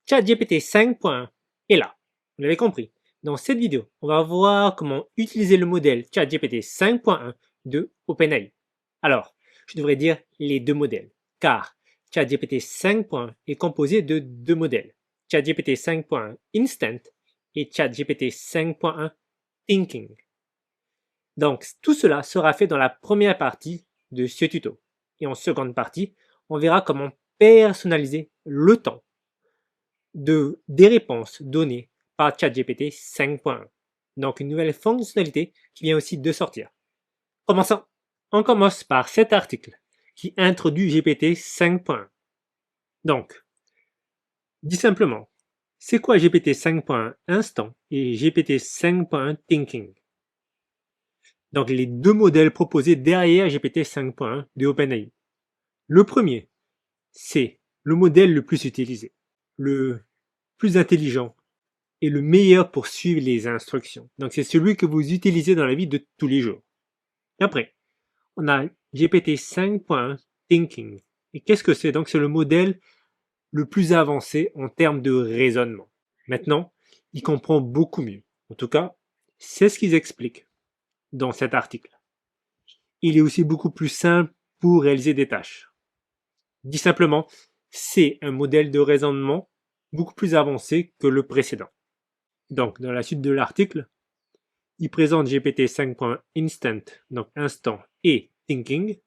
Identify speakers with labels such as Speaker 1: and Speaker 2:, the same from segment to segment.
Speaker 1: ChatGPT 5.1 est là, vous l'avez compris. Dans cette vidéo, on va voir comment utiliser le modèle ChatGPT 5.1 de OpenAI. Alors, je devrais dire les deux modèles, car ChatGPT 5.1 est composé de deux modèles, ChatGPT 5.1 Instant et ChatGPT 5.1 Thinking. Donc, tout cela sera fait dans la première partie de ce tuto. Et en seconde partie, on verra comment personnaliser le temps des réponses données par ChatGPT 5.1. Donc, une nouvelle fonctionnalité qui vient aussi de sortir. Commençons. On commence par cet article qui introduit GPT 5.1. Donc, dit simplement, c'est quoi GPT 5.1 Instant et GPT 5.1 Thinking? Donc, les deux modèles proposés derrière GPT 5.1 de OpenAI. Le premier, c'est le modèle le plus utilisé, le plus intelligent et le meilleur pour suivre les instructions. Donc, c'est celui que vous utilisez dans la vie de tous les jours. Et après, on a GPT 5.1 Thinking. Et qu'est-ce que c'est? Donc, c'est le modèle le plus avancé en termes de raisonnement. Maintenant, il comprend beaucoup mieux. En tout cas, c'est ce qu'ils expliquent dans cet article. Il est aussi beaucoup plus simple pour réaliser des tâches. Dit simplement, c'est un modèle de raisonnement beaucoup plus avancé que le précédent. Donc, dans la suite de l'article, il présente GPT 5.1 Instant, donc instant et Thinking, et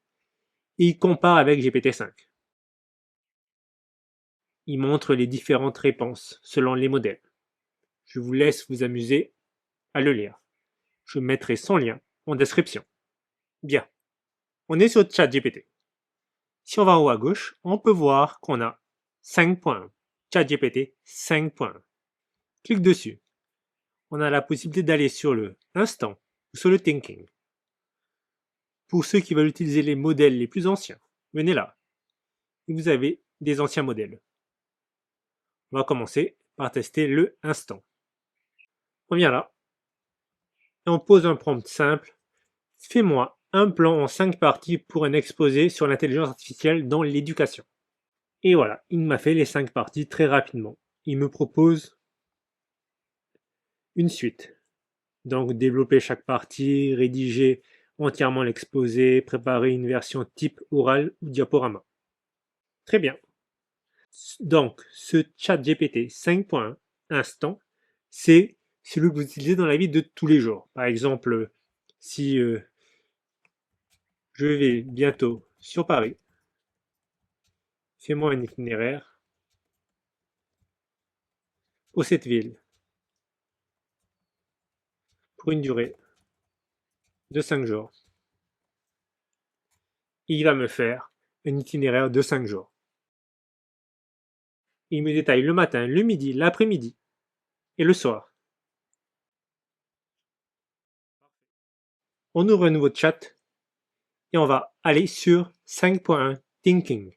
Speaker 1: il compare avec GPT 5. Il montre les différentes réponses selon les modèles. Je vous laisse vous amuser à le lire. Je mettrai son lien en description. Bien, on est sur ChatGPT. Si on va en haut à gauche, on peut voir qu'on a 5.1, ChatGPT 5.1. Clique dessus. On a la possibilité d'aller sur le instant ou sur le thinking. Pour ceux qui veulent utiliser les modèles les plus anciens, venez là. Et vous avez des anciens modèles. On va commencer par tester le instant. On vient là. Et on pose un prompt simple. Fais-moi un plan en 5 parties pour un exposé sur l'intelligence artificielle dans l'éducation. Et voilà, il m'a fait les 5 parties très rapidement. Il me propose une suite. Donc développer chaque partie, rédiger entièrement l'exposé, préparer une version type orale ou diaporama. Très bien. Donc ce ChatGPT 5.1 instant, c'est celui que vous utilisez dans la vie de tous les jours. Par exemple, si je vais bientôt sur Paris, fais-moi un itinéraire pour cette ville pour une durée de 5 jours. Il va me faire un itinéraire de 5 jours. Il me détaille le matin, le midi, l'après-midi et le soir. On ouvre un nouveau chat et on va aller sur 5.1 Thinking.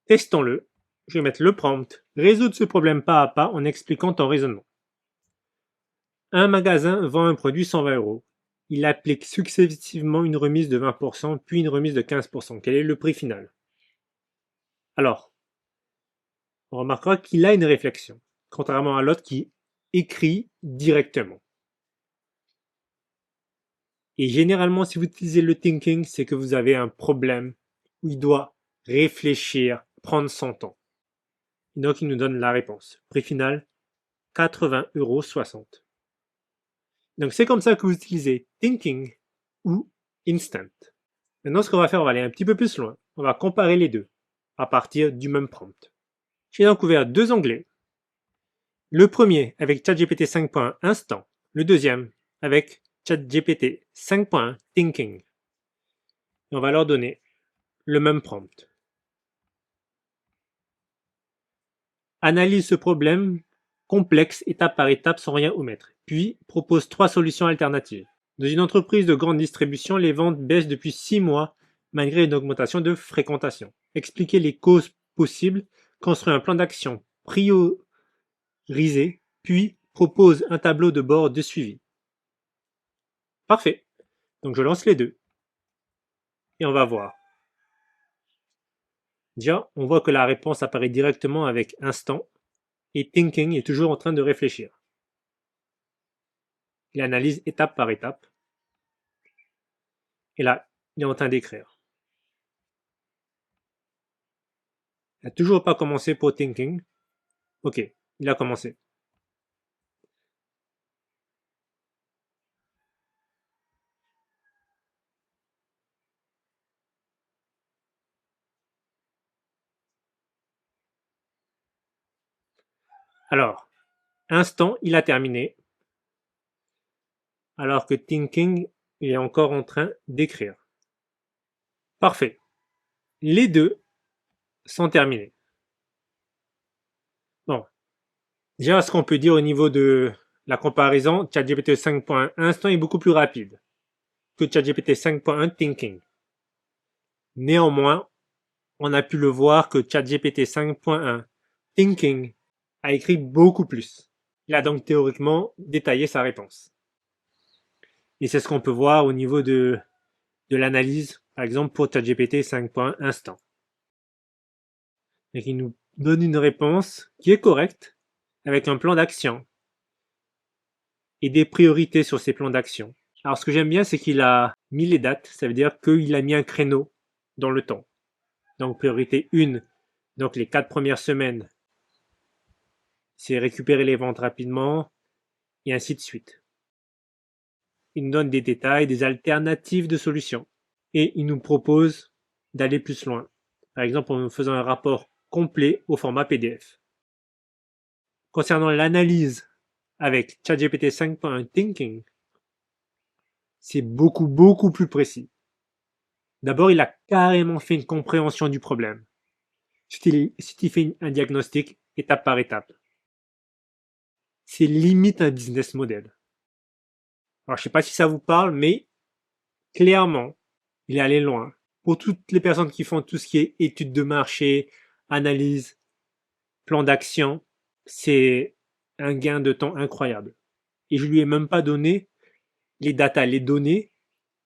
Speaker 1: Testons-le. Je vais mettre le prompt, résoudre ce problème pas à pas en expliquant ton raisonnement. Un magasin vend un produit 120 €. Il applique successivement une remise de 20% puis une remise de 15%. Quel est le prix final? Alors, on remarquera qu'il a une réflexion, contrairement à l'autre qui écrit directement. Et généralement, si vous utilisez le thinking, c'est que vous avez un problème où il doit réfléchir, prendre son temps. Et donc, il nous donne la réponse. Prix final, 80,60 €. Donc, c'est comme ça que vous utilisez thinking ou instant. Maintenant, ce qu'on va faire, on va aller un petit peu plus loin. On va comparer les deux à partir du même prompt. J'ai donc ouvert deux onglets. Le premier avec ChatGPT 5.1 Instant. Le deuxième avec ChatGPT 5.1 Thinking. Et on va leur donner le même prompt. Analyse ce problème complexe étape par étape sans rien omettre. Puis propose 3 solutions alternatives. Dans une entreprise de grande distribution, les ventes baissent depuis 6 mois malgré une augmentation de fréquentation. Expliquer les causes possibles, construire un plan d'action priorisé, puis propose un tableau de bord de suivi. Parfait. Donc je lance les deux. Et on va voir. Déjà, on voit que la réponse apparaît directement avec instant. Et Thinking est toujours en train de réfléchir. Il analyse étape par étape. Et là, il est en train d'écrire. Il n'a toujours pas commencé pour Thinking. Ok, il a commencé. Alors, instant, il a terminé. Alors que Thinking, il est encore en train d'écrire. Parfait. Les deux sont terminés. Bon. Déjà, ce qu'on peut dire au niveau de la comparaison, ChatGPT 5.1 Instant est beaucoup plus rapide que ChatGPT 5.1 Thinking. Néanmoins, on a pu le voir que ChatGPT 5.1 Thinking a écrit beaucoup plus. Il a donc théoriquement détaillé sa réponse. Et c'est ce qu'on peut voir au niveau de l'analyse, par exemple pour ChatGPT 5.1 Instant. Et qui nous donne une réponse qui est correcte, avec un plan d'action et des priorités sur ces plans d'action. Alors ce que j'aime bien, c'est qu'il a mis les dates, ça veut dire qu'il a mis un créneau dans le temps. Donc priorité 1, donc les 4 premières semaines, c'est récupérer les ventes rapidement, et ainsi de suite. Il nous donne des détails, des alternatives de solutions, et il nous propose d'aller plus loin. Par exemple, en faisant un rapport complet au format PDF. Concernant l'analyse avec ChatGPT 5.1 Thinking, c'est beaucoup plus précis. D'abord, il a carrément fait une compréhension du problème. Il fait un diagnostic étape par étape. C'est limite un business model. Alors, je sais pas si ça vous parle, mais clairement, il est allé loin. Pour toutes les personnes qui font tout ce qui est études de marché, analyse, plan d'action, c'est un gain de temps incroyable. Et je lui ai même pas donné les datas, les données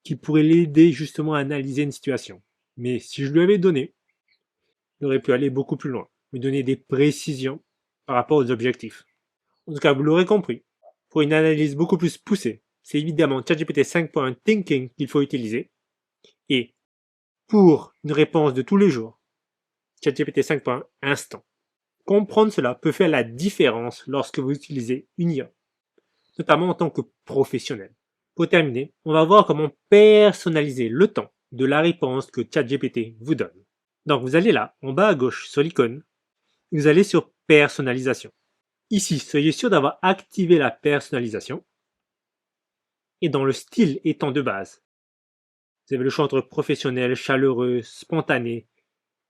Speaker 1: qui pourraient l'aider justement à analyser une situation. Mais si je lui avais donné, il aurait pu aller beaucoup plus loin, lui donner des précisions par rapport aux objectifs. En tout cas, vous l'aurez compris, pour une analyse beaucoup plus poussée, c'est évidemment ChatGPT 5.1 Thinking qu'il faut utiliser. Et pour une réponse de tous les jours, ChatGPT 5.1 Instant. Comprendre cela peut faire la différence lorsque vous utilisez une IA, notamment en tant que professionnel. Pour terminer, on va voir comment personnaliser le temps de la réponse que ChatGPT vous donne. Donc vous allez là, en bas à gauche sur l'icône, vous allez sur personnalisation. Ici, soyez sûr d'avoir activé la personnalisation. Et dans le style et temps de base, vous avez le choix entre professionnel, chaleureux, spontané,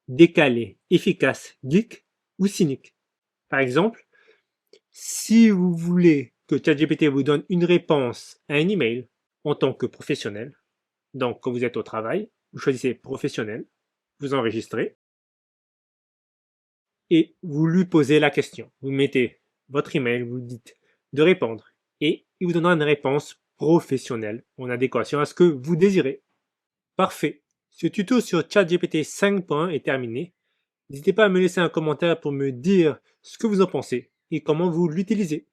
Speaker 1: décalé, efficace, geek ou cynique. Par exemple, si vous voulez que ChatGPT vous donne une réponse à un email en tant que professionnel, donc quand vous êtes au travail, vous choisissez professionnel, vous enregistrez et vous lui posez la question. Vous mettez votre email, vous dites de répondre et il vous donnera une réponse professionnelle en adéquation à ce que vous désirez. Parfait. Ce tuto sur ChatGPT 5.1 est terminé. N'hésitez pas à me laisser un commentaire pour me dire ce que vous en pensez et comment vous l'utilisez.